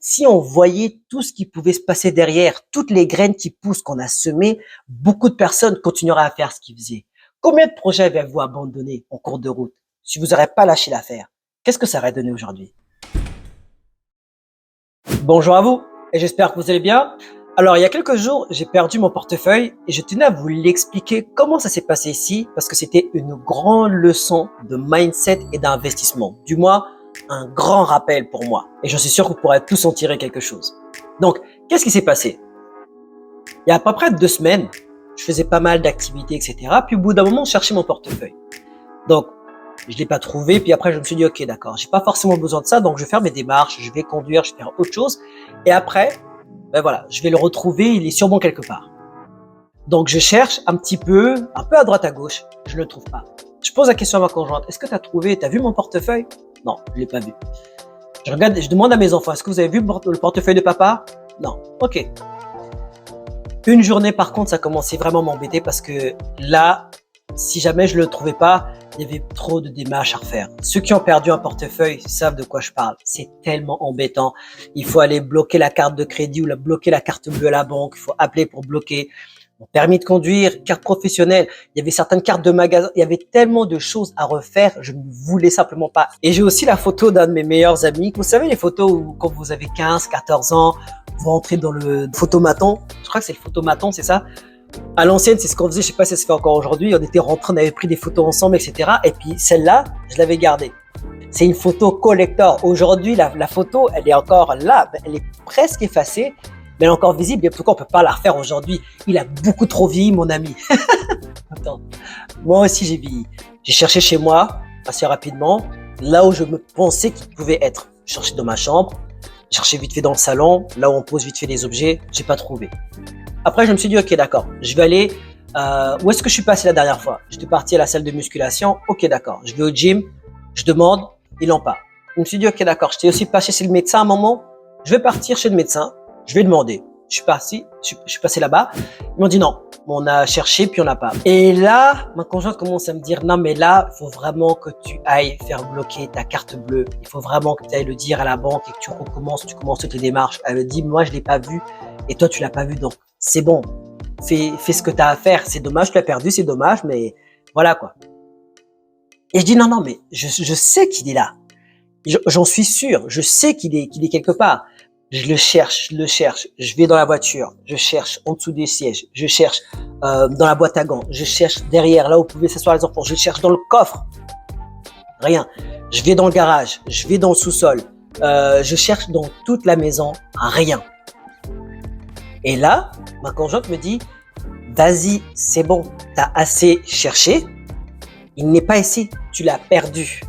Si on voyait tout ce qui pouvait se passer derrière, toutes les graines qui poussent, qu'on a semées, beaucoup de personnes continueraient à faire ce qu'ils faisaient. Combien de projets avez-vous abandonnés en cours de route si vous n'aurez pas lâché l'affaire? Qu'est-ce que ça aurait donné aujourd'hui? Bonjour à vous et j'espère que vous allez bien. Alors, il y a quelques jours, j'ai perdu mon portefeuille et je tenais à vous l'expliquer comment ça s'est passé ici parce que c'était une grande leçon de mindset et d'investissement. Du moins, un grand rappel pour moi. Et je suis sûr que vous pourrez tous en tirer quelque chose. Donc, qu'est-ce qui s'est passé? Il y a à peu près 2 semaines, je faisais pas mal d'activités, etc. Puis au bout d'un moment, je cherchais mon portefeuille. Donc, je l'ai pas trouvé. Puis après, je me suis dit, ok, d'accord, j'ai pas forcément besoin de ça. Donc, je vais faire mes démarches, je vais conduire, je vais faire autre chose. Et après, ben voilà, je vais le retrouver. Il est sûrement quelque part. Donc, je cherche un peu à droite, à gauche. Je ne le trouve pas. Je pose la question à ma conjointe. Est-ce que tu as trouvé, tu as vu mon portefeuille? Non, je l'ai pas vu. Je regarde, je demande à mes enfants, est-ce que vous avez vu le portefeuille de papa? Non. Ok. Une journée, par contre, ça commençait vraiment à m'embêter parce que là, si jamais je le trouvais pas, il y avait trop de démarches à refaire. Ceux qui ont perdu un portefeuille savent de quoi je parle. C'est tellement embêtant. Il faut aller bloquer la carte de crédit ou bloquer la carte bleue à la banque. Il faut appeler pour bloquer. Mon permis de conduire, carte professionnelle, il y avait certaines cartes de magasin, il y avait tellement de choses à refaire, je ne voulais simplement pas. Et j'ai aussi la photo d'un de mes meilleurs amis. Vous savez les photos où quand vous avez 15, 14 ans, vous rentrez dans le photomaton. Je crois que c'est le photomaton, c'est ça? À l'ancienne, c'est ce qu'on faisait, je sais pas si ça se fait encore aujourd'hui. On était rentrés, on avait pris des photos ensemble, etc. Et puis celle-là, je l'avais gardée. C'est une photo collector. Aujourd'hui, la photo, elle est encore là, elle est presque effacée. Mais elle est encore visible, et pourquoi on peut pas la refaire aujourd'hui? Il a beaucoup trop vieilli, mon ami. Attends. Moi aussi, j'ai vieilli. J'ai cherché chez moi, assez rapidement, là où je me pensais qu'il pouvait être. Je cherchais dans ma chambre, je cherchais vite fait dans le salon, là où on pose vite fait les objets, j'ai pas trouvé. Après, je me suis dit, ok, d'accord, je vais aller, où est-ce que je suis passé la dernière fois? J'étais parti à la salle de musculation, ok, d'accord. Je vais au gym, je demande, ils l'ont pas. Je me suis dit, ok, d'accord, j'étais aussi passé chez le médecin à un moment, je vais partir chez le médecin. Je vais demander. Je suis passé là-bas. Ils m'ont dit non. On a cherché puis on n'a pas. Et là, ma conjointe commence à me dire non mais là, il faut vraiment que tu ailles faire bloquer ta carte bleue. Il faut vraiment que tu ailles le dire à la banque et que tu commences toutes les démarches. Elle me dit moi je l'ai pas vu et toi tu l'as pas vu donc c'est bon. Fais ce que tu as à faire. C'est dommage, tu l'as perdu, c'est dommage, mais voilà quoi. Et je dis non mais je sais qu'il est là. J'en suis sûr. Je sais qu'il est quelque part. Je le cherche, je vais dans la voiture, je cherche en dessous des sièges, je cherche dans la boîte à gants, je cherche derrière, là où pouvaient s'asseoir les enfants, je cherche dans le coffre, rien. Je vais dans le garage, je vais dans le sous-sol, je cherche dans toute la maison, rien. Et là, ma conjointe me dit, vas-y, c'est bon, t'as assez cherché, il n'est pas ici, tu l'as perdu.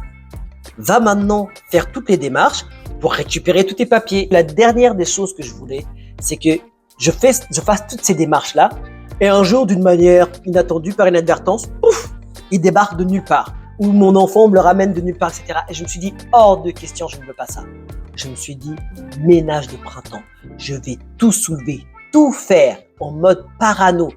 Va maintenant faire toutes les démarches pour récupérer tous tes papiers. La dernière des choses que je voulais, c'est que je fasse toutes ces démarches-là et un jour, d'une manière inattendue, par inadvertance, pouf, il débarque de nulle part. Ou mon enfant me le ramène de nulle part, etc. Et je me suis dit, hors de question, je ne veux pas ça. Je me suis dit, ménage de printemps. Je vais tout soulever, tout faire en mode parano.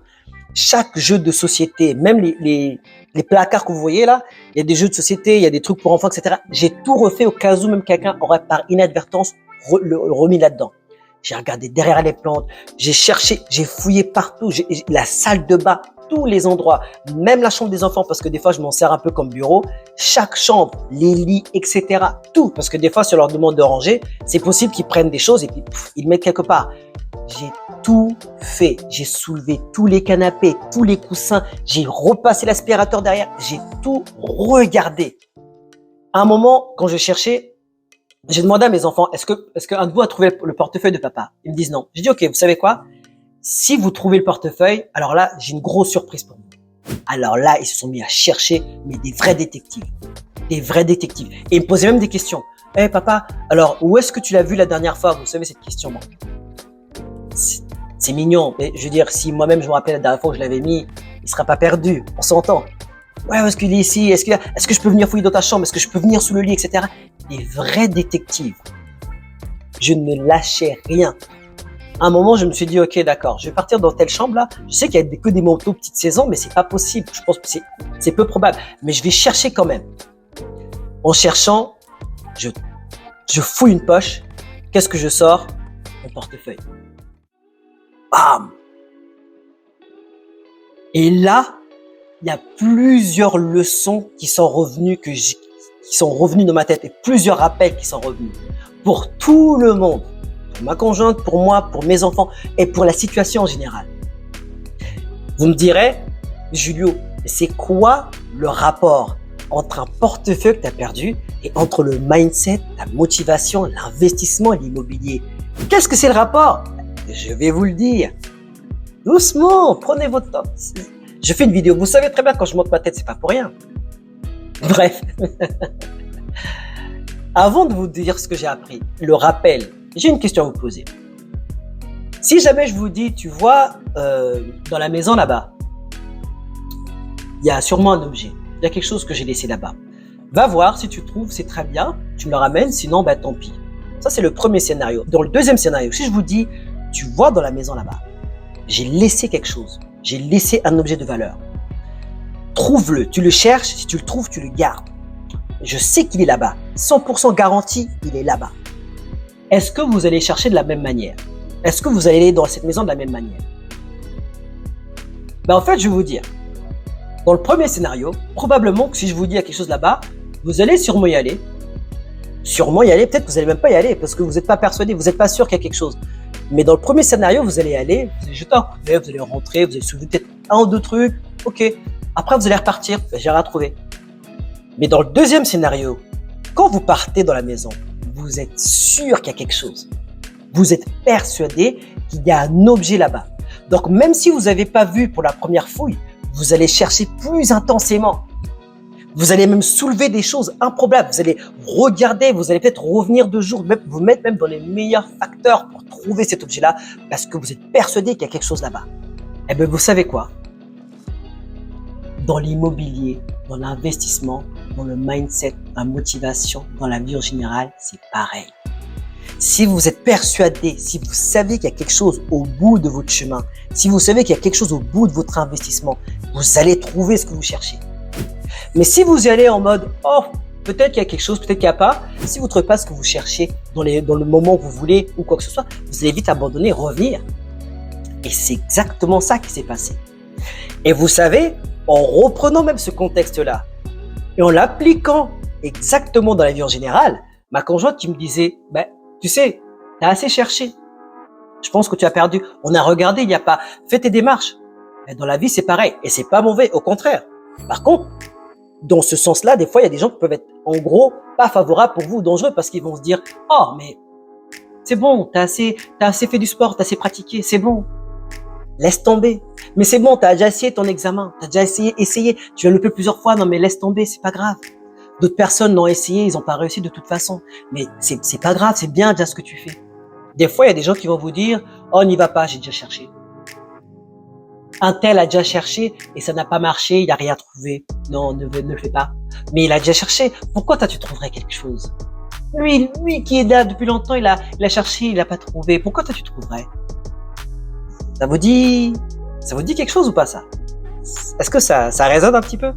Chaque jeu de société, même les placards que vous voyez là, il y a des jeux de société, il y a des trucs pour enfants, etc. J'ai tout refait au cas où même quelqu'un aurait par inadvertance le remis là-dedans. J'ai regardé derrière les plantes, j'ai cherché, j'ai fouillé partout, la salle de bain, tous les endroits, même la chambre des enfants parce que des fois je m'en sers un peu comme bureau, chaque chambre, les lits, etc. Tout, parce que des fois si on leur demande de ranger, c'est possible qu'ils prennent des choses et puis ils le mettent quelque part. J'ai tout fait. J'ai soulevé tous les canapés, tous les coussins. J'ai repassé l'aspirateur derrière. J'ai tout regardé. À un moment, quand je cherchais, j'ai demandé à mes enfants, est-ce qu'un de vous a trouvé le portefeuille de papa? Ils me disent non. J'ai dit, ok, vous savez quoi? Si vous trouvez le portefeuille, alors là, j'ai une grosse surprise pour vous. Alors là, ils se sont mis à chercher, mais des vrais détectives. Des vrais détectives. Et ils me posaient même des questions. Eh papa, alors où est-ce que tu l'as vu la dernière fois? Vous savez cette question, moi. C'est mignon, mais je veux dire, si moi-même je me rappelle la dernière fois que je l'avais mis, il sera pas perdu, on s'entend. Ouais, est-ce qu'il est ici? Est-ce que je peux venir fouiller dans ta chambre? Est-ce que je peux venir sous le lit, etc. Des vrais détectives. Je ne lâchais rien. À un moment, je me suis dit, ok, d'accord, je vais partir dans telle chambre là. Je sais qu'il y a que des motos petite saison, mais c'est pas possible. Je pense que c'est peu probable. Mais je vais chercher quand même. En cherchant, je fouille une poche. Qu'est-ce que je sors? Mon portefeuille. Bam! Et là, il y a plusieurs leçons qui sont revenues, qui sont revenues dans ma tête et plusieurs rappels qui sont revenus. Pour tout le monde. Pour ma conjointe, pour moi, pour mes enfants et pour la situation en général. Vous me direz, Julio, c'est quoi le rapport entre un portefeuille que tu as perdu et entre le mindset, la motivation, l'investissement et l'immobilier? Qu'est-ce que c'est le rapport? Je vais vous le dire. Doucement, prenez votre temps. Je fais une vidéo. Vous savez très bien, quand je monte ma tête, c'est pas pour rien. Bref. Avant de vous dire ce que j'ai appris, le rappel, j'ai une question à vous poser. Si jamais je vous dis, tu vois, dans la maison là-bas, il y a sûrement un objet. Il y a quelque chose que j'ai laissé là-bas. Va voir, si tu trouves, c'est très bien. Tu me le ramènes, sinon, bah, tant pis. Ça, c'est le premier scénario. Dans le deuxième scénario, si je vous dis, tu vois dans la maison là-bas, j'ai laissé quelque chose. J'ai laissé un objet de valeur. Trouve-le. Tu le cherches. Si tu le trouves, tu le gardes. Je sais qu'il est là-bas. 100% garanti, il est là-bas. Est-ce que vous allez chercher de la même manière? Est-ce que vous allez aller dans cette maison de la même manière? Ben, en fait, je vais vous dire. Dans le premier scénario, probablement que si je vous dis qu'il y a quelque chose là-bas, vous allez sûrement y aller. Sûrement y aller. Peut-être que vous n'allez même pas y aller parce que vous n'êtes pas persuadé, vous n'êtes pas sûr qu'il y a quelque chose. Mais dans le premier scénario, vous allez aller, vous allez jeter un coup d'œil, vous allez rentrer, vous allez soulever peut-être un ou deux trucs. Ok. Après, vous allez repartir. J'ai rien trouvé. Mais dans le deuxième scénario, quand vous partez dans la maison, vous êtes sûr qu'il y a quelque chose. Vous êtes persuadé qu'il y a un objet là-bas. Donc, même si vous n'avez pas vu pour la première fouille, vous allez chercher plus intensément. Vous allez même soulever des choses improbables. Vous allez regarder, vous allez peut-être revenir 2 jours, même, vous mettre même dans les meilleurs facteurs pour trouver cet objet-là parce que vous êtes persuadé qu'il y a quelque chose là-bas. Eh bien, vous savez quoi? Dans l'immobilier, dans l'investissement, dans le mindset, la motivation, dans la vie en général, c'est pareil. Si vous êtes persuadé, si vous savez qu'il y a quelque chose au bout de votre chemin, si vous savez qu'il y a quelque chose au bout de votre investissement, vous allez trouver ce que vous cherchez. Mais si vous y allez en mode « Oh, peut-être qu'il y a quelque chose, peut-être qu'il n'y a pas », si vous ne trouvez pas ce que vous cherchez dans le moment où vous voulez ou quoi que ce soit, vous allez vite abandonner, revenir. Et c'est exactement ça qui s'est passé. Et vous savez, en reprenant même ce contexte-là et en l'appliquant exactement dans la vie en général, ma conjointe qui me disait « Ben, tu sais, tu as assez cherché. Je pense que tu as perdu. On a regardé, il n'y a pas. Fais tes démarches. » Mais dans la vie, c'est pareil. Et c'est pas mauvais, au contraire. Par contre, dans ce sens-là, des fois, il y a des gens qui peuvent être, en gros, pas favorables pour vous, dangereux, parce qu'ils vont se dire « Oh, mais c'est bon, t'as assez fait du sport, t'as assez pratiqué, c'est bon. Laisse tomber. Mais c'est bon, t'as déjà essayé ton examen, t'as déjà essayé, tu l'as loupé plusieurs fois, non mais laisse tomber, c'est pas grave. D'autres personnes l'ont essayé, ils n'ont pas réussi de toute façon. Mais c'est pas grave, c'est bien déjà ce que tu fais. » Des fois, il y a des gens qui vont vous dire « Oh, n'y va pas, j'ai déjà cherché. » Un tel a déjà cherché et ça n'a pas marché, il n'a rien trouvé. Non, ne le fais pas. Mais il a déjà cherché. Pourquoi toi tu trouverais quelque chose? Lui qui est là depuis longtemps, il a cherché, il n'a pas trouvé. Pourquoi toi tu trouverais? Ça vous dit quelque chose ou pas ça? Est-ce que ça résonne un petit peu?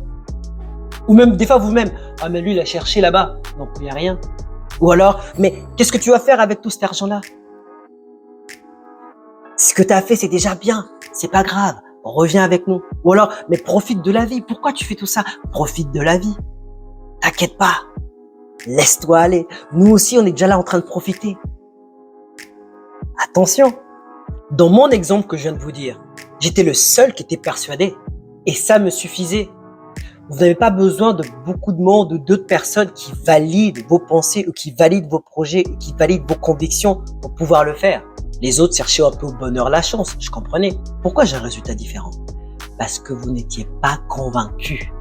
Ou même des fois vous-même, ah mais lui il a cherché là-bas, donc il n'y a rien. Ou alors, mais qu'est-ce que tu vas faire avec tout cet argent-là? Ce que tu as fait c'est déjà bien, c'est pas grave. Reviens avec nous. Ou alors, mais profite de la vie. Pourquoi tu fais tout ça? Profite de la vie. T'inquiète pas. Laisse-toi aller. Nous aussi, on est déjà là en train de profiter. Attention. Dans mon exemple que je viens de vous dire, j'étais le seul qui était persuadé. Et ça me suffisait. Vous n'avez pas besoin de beaucoup de monde ou d'autres personnes qui valident vos pensées ou qui valident vos projets ou qui valident vos convictions pour pouvoir le faire. Les autres cherchaient un peu au bonheur, la chance, je comprenais. Pourquoi j'ai un résultat différent? Parce que vous n'étiez pas convaincu.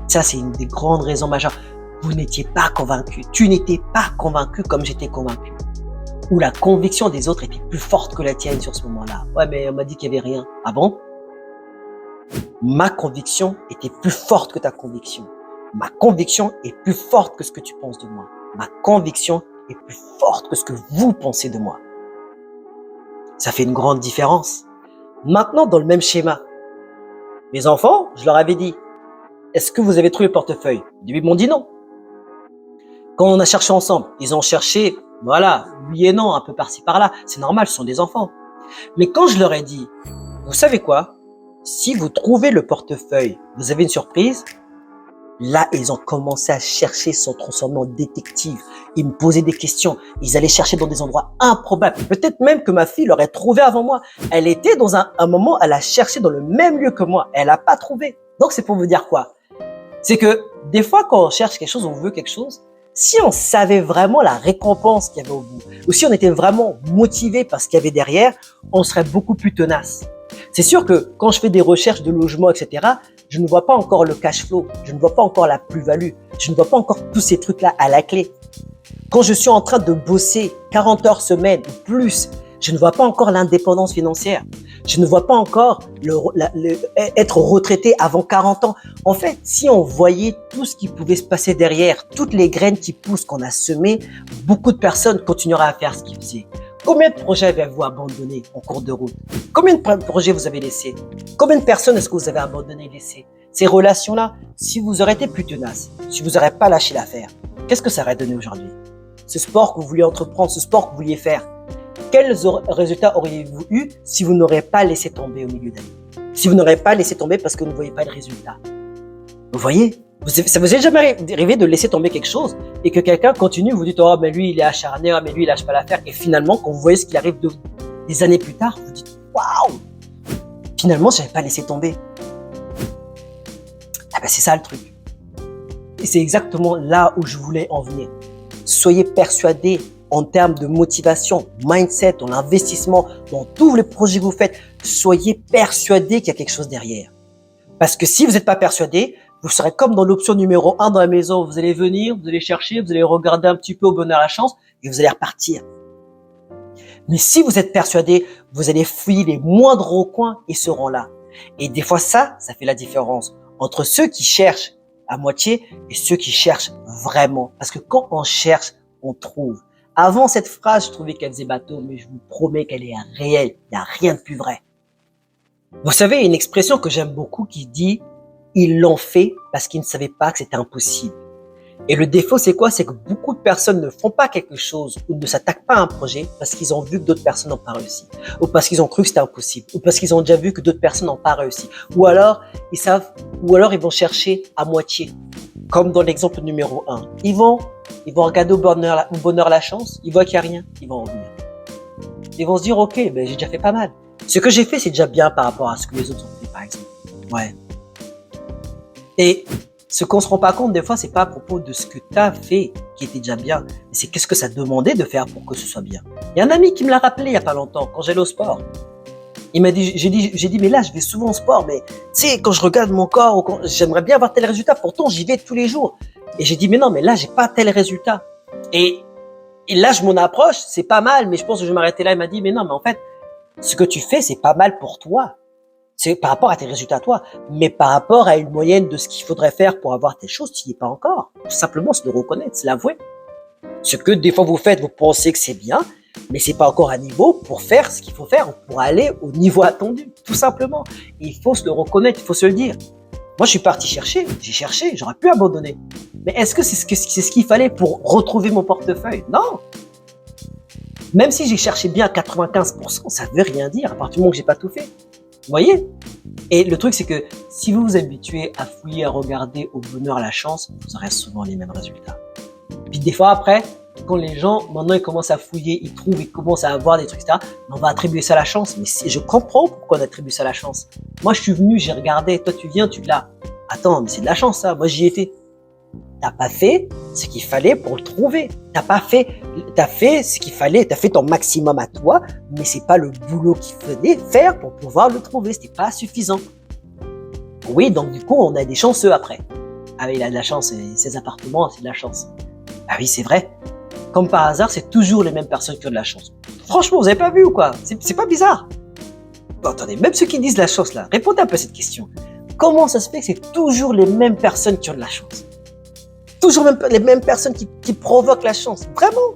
Ça, c'est une des grandes raisons majeures. Vous n'étiez pas convaincu. Tu n'étais pas convaincu comme j'étais convaincu. Ou la conviction des autres était plus forte que la tienne sur ce moment-là. Ouais, mais on m'a dit qu'il n'y avait rien. Ah bon? Ma conviction était plus forte que ta conviction. Ma conviction est plus forte que ce que tu penses de moi. Ma conviction est plus forte que ce que vous pensez de moi. Ça fait une grande différence. Maintenant, dans le même schéma, mes enfants, je leur avais dit, est-ce que vous avez trouvé le portefeuille? Au début, ils m'ont dit non. Quand on a cherché ensemble, ils ont cherché Voilà, oui et non, un peu par-ci par-là. C'est normal, ce sont des enfants. Mais quand je leur ai dit, vous savez quoi? Si vous trouvez le portefeuille, vous avez une surprise. Là, ils ont commencé à chercher, se transformer en détective. Ils me posaient des questions. Ils allaient chercher dans des endroits improbables. Peut-être même que ma fille l'aurait trouvé avant moi. Elle était dans un moment, elle a cherché dans le même lieu que moi. Elle n'a pas trouvé. Donc, c'est pour vous dire quoi? C'est que des fois, quand on cherche quelque chose, on veut quelque chose, si on savait vraiment la récompense qu'il y avait au bout, ou si on était vraiment motivé par ce qu'il y avait derrière, on serait beaucoup plus tenace. C'est sûr que quand je fais des recherches de logement, etc., je ne vois pas encore le cash flow, je ne vois pas encore la plus-value, je ne vois pas encore tous ces trucs-là à la clé. Quand je suis en train de bosser 40 heures semaine ou plus, je ne vois pas encore l'indépendance financière. Je ne vois pas encore être retraité avant 40 ans. En fait, si on voyait tout ce qui pouvait se passer derrière, toutes les graines qui poussent qu'on a semées, beaucoup de personnes continueraient à faire ce qu'ils faisaient. Combien de projets avez-vous abandonnés en cours de route? Combien de projets vous avez laissés? Combien de personnes est-ce que vous avez abandonné et laissées? Ces relations-là, si vous auriez été plus tenace, si vous n'auriez pas lâché l'affaire, qu'est-ce que ça aurait donné aujourd'hui? Ce sport que vous vouliez entreprendre, ce sport que vous vouliez faire, quels résultats auriez-vous eu si vous n'auriez pas laissé tomber au milieu d'année? Si vous n'auriez pas laissé tomber parce que vous ne voyez pas le résultat. Vous voyez? Ça vous est jamais arrivé de laisser tomber quelque chose et que quelqu'un continue, vous dites, oh, mais lui, il est acharné, oh, mais lui, il lâche pas l'affaire. Et finalement, quand vous voyez ce qui arrive des années plus tard, vous dites, waouh! Finalement, je n'avais pas laissé tomber. Ah ben, c'est ça le truc. Et c'est exactement là où je voulais en venir. Soyez persuadés en termes de motivation, mindset, dans l'investissement, dans tous les projets que vous faites, soyez persuadés qu'il y a quelque chose derrière. Parce que si vous n'êtes pas persuadé, vous serez comme dans l'option numéro 1 dans la maison. Vous allez venir, vous allez chercher, vous allez regarder un petit peu au bonheur la chance et vous allez repartir. Mais si vous êtes persuadé, vous allez fouiller les moindres recoins et seront là. Et des fois, ça fait la différence entre ceux qui cherchent à moitié et ceux qui cherchent vraiment. Parce que quand on cherche, on trouve. Avant cette phrase, je trouvais qu'elle faisait bateau, mais je vous promets qu'elle est réelle. Il n'y a rien de plus vrai. Vous savez, il y a une expression que j'aime beaucoup qui dit « ils l'ont fait parce qu'ils ne savaient pas que c'était impossible ». Et le défaut, c'est quoi? C'est que beaucoup de personnes ne font pas quelque chose ou ne s'attaquent pas à un projet parce qu'ils ont vu que d'autres personnes n'ont pas réussi. Ou parce qu'ils ont cru que c'était impossible. Ou parce qu'ils ont déjà vu que d'autres personnes n'ont pas réussi. Ou alors, ils vont chercher à moitié. Comme dans l'exemple numéro 1. Ils vont regarder au bonheur la chance. Ils voient qu'il n'y a rien. Ils vont revenir. Ils vont se dire, OK, ben, j'ai déjà fait pas mal. Ce que j'ai fait, c'est déjà bien par rapport à ce que les autres ont fait, par exemple. Ouais. Et ce qu'on se rend pas compte, des fois, c'est pas à propos de ce que tu as fait qui était déjà bien, mais c'est qu'est-ce que ça demandait de faire pour que ce soit bien. Il y a un ami qui me l'a rappelé il y a pas longtemps, quand j'allais au sport. Il m'a dit, j'ai dit, mais là, je vais souvent au sport, mais tu sais, quand je regarde mon corps, ou j'aimerais bien avoir tel résultat, pourtant, j'y vais tous les jours. Et j'ai dit, mais non, mais là, j'ai pas tel résultat. Et là, je m'en approche, c'est pas mal, mais je pense que je vais m'arrêter là. Il m'a dit, mais non, mais en fait, ce que tu fais, c'est pas mal pour toi. C'est par rapport à tes résultats à toi, mais par rapport à une moyenne de ce qu'il faudrait faire pour avoir telle chose, tu n'y es pas encore. Tout simplement, c'est de reconnaître, c'est l'avouer. Ce que des fois vous faites, vous pensez que c'est bien, mais c'est pas encore à niveau pour faire ce qu'il faut faire, pour aller au niveau attendu, tout simplement. Et il faut se le reconnaître, il faut se le dire. Moi, je suis parti chercher, j'ai cherché, j'aurais pu abandonner. Mais est-ce que c'est ce qu'il fallait pour retrouver mon portefeuille? Non. Même si j'ai cherché bien à 95%, ça veut rien dire à partir du moment que j'ai pas tout fait. Vous voyez? Et le truc, c'est que si vous vous habituez à fouiller, à regarder au bonheur la chance, vous aurez souvent les mêmes résultats. Puis des fois après, quand les gens, maintenant, ils commencent à fouiller, ils trouvent, ils commencent à avoir des trucs, etc., on va attribuer ça à la chance. Mais je comprends pourquoi on attribue ça à la chance. Moi, je suis venu, j'ai regardé, toi, tu viens, tu l'as. Attends, mais c'est de la chance, ça. Moi, j'y ai fait. T'as pas fait ce qu'il fallait pour le trouver. T'as fait ce qu'il fallait, t'as fait ton maximum à toi, mais c'est pas le boulot qu'il fallait faire pour pouvoir le trouver. C'était pas suffisant. Oui, donc du coup, on a des chanceux après. Ah oui, il a de la chance, ses appartements, c'est de la chance. Ah oui, c'est vrai. Comme par hasard, c'est toujours les mêmes personnes qui ont de la chance. Franchement, vous avez pas vu ou quoi? C'est pas bizarre. Bon, attendez, même ceux qui disent la chance là, répondez un peu à cette question. Comment ça se fait que c'est toujours les mêmes personnes qui ont de la chance? Toujours les mêmes personnes qui provoquent la chance. Vraiment?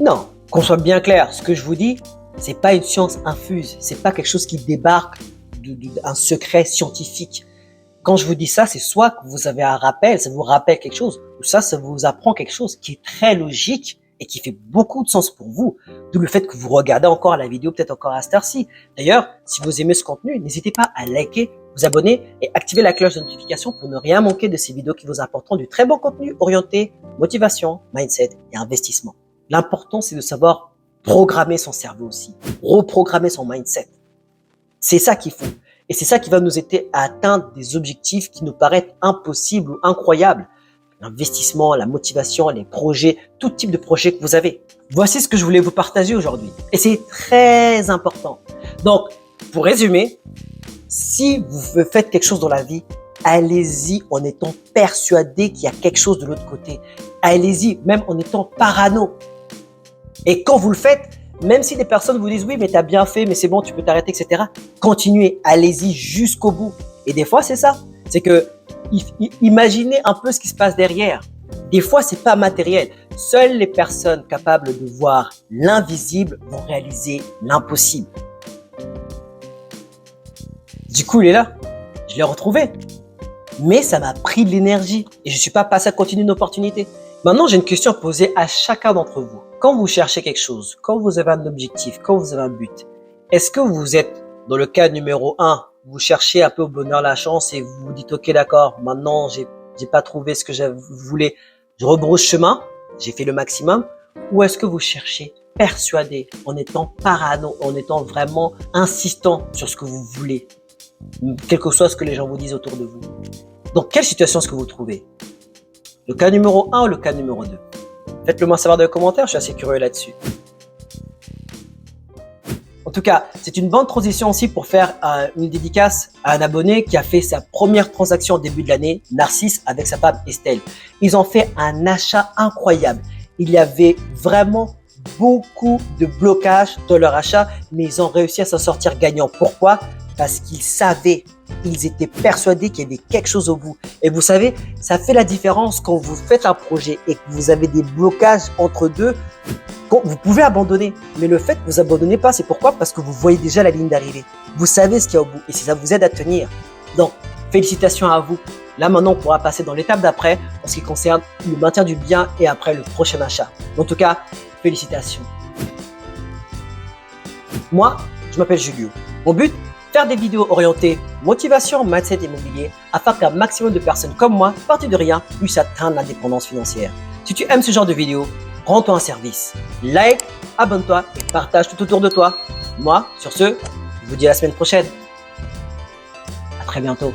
Non. Qu'on soit bien clair, ce que je vous dis, c'est pas une science infuse. C'est pas quelque chose qui débarque d'un secret scientifique. Quand je vous dis ça, c'est soit que vous avez un rappel, ça vous rappelle quelque chose, ou ça vous apprend quelque chose qui est très logique et qui fait beaucoup de sens pour vous. D'où le fait que vous regardez encore la vidéo, peut-être encore à cette heure-ci. D'ailleurs, si vous aimez ce contenu, n'hésitez pas à liker, vous abonner et activer la cloche de notification pour ne rien manquer de ces vidéos qui vous apporteront du très bon contenu orienté motivation, mindset et investissement. L'important, c'est de savoir programmer son cerveau aussi, reprogrammer son mindset. C'est ça qu'il faut. Et c'est ça qui va nous aider à atteindre des objectifs qui nous paraissent impossibles ou incroyables. L'investissement, la motivation, les projets, tout type de projet que vous avez. Voici ce que je voulais vous partager aujourd'hui. Et c'est très important. Donc, pour résumer, si vous faites quelque chose dans la vie, allez-y en étant persuadé qu'il y a quelque chose de l'autre côté. Allez-y, même en étant parano. Et quand vous le faites, même si des personnes vous disent « oui, mais tu as bien fait, mais c'est bon, tu peux t'arrêter, etc. » Continuez, allez-y jusqu'au bout. Et des fois, c'est ça. C'est que imaginez un peu ce qui se passe derrière. Des fois, c'est pas matériel. Seules les personnes capables de voir l'invisible vont réaliser l'impossible. Du coup, il est là. Je l'ai retrouvé. Mais ça m'a pris de l'énergie et je suis pas passé à continuer une opportunité. Maintenant, j'ai une question à poser à chacun d'entre vous. Quand vous cherchez quelque chose, quand vous avez un objectif, quand vous avez un but, est-ce que vous êtes dans le cas numéro 1, vous cherchez un peu au bonheur, la chance et vous vous dites « ok, d'accord, maintenant j'ai pas trouvé ce que je voulais, je rebrousse chemin, j'ai fait le maximum » ou est-ce que vous cherchez persuadé, en étant parano, en étant vraiment insistant sur ce que vous voulez, quel que soit ce que les gens vous disent autour de vous. Dans quelle situation est-ce que vous vous trouvez? Le cas numéro 1 ou le cas numéro 2? Faites-le moi savoir dans les commentaires, je suis assez curieux là-dessus. En tout cas, c'est une bonne transition aussi pour faire une dédicace à un abonné qui a fait sa première transaction au début de l'année, Narcisse, avec sa femme Estelle. Ils ont fait un achat incroyable. Il y avait vraiment beaucoup de blocages dans leur achat, mais ils ont réussi à s'en sortir gagnants. Pourquoi? Parce qu'ils savaient, ils étaient persuadés qu'il y avait quelque chose au bout. Et vous savez, ça fait la différence quand vous faites un projet et que vous avez des blocages entre deux. Vous pouvez abandonner, mais le fait que vous abandonnez pas, c'est pourquoi? Parce que vous voyez déjà la ligne d'arrivée. Vous savez ce qu'il y a au bout et ça vous aide à tenir. Donc, félicitations à vous. Là, maintenant, on pourra passer dans l'étape d'après en ce qui concerne le maintien du bien et après le prochain achat. En tout cas, félicitations. Moi, je m'appelle Julio. Mon but, faire des vidéos orientées motivation, mindset immobilier afin qu'un maximum de personnes comme moi, parties de rien, puissent atteindre l'indépendance financière. Si tu aimes ce genre de vidéos, rends-toi un service. Like, abonne-toi et partage tout autour de toi. Moi, sur ce, je vous dis à la semaine prochaine. À très bientôt.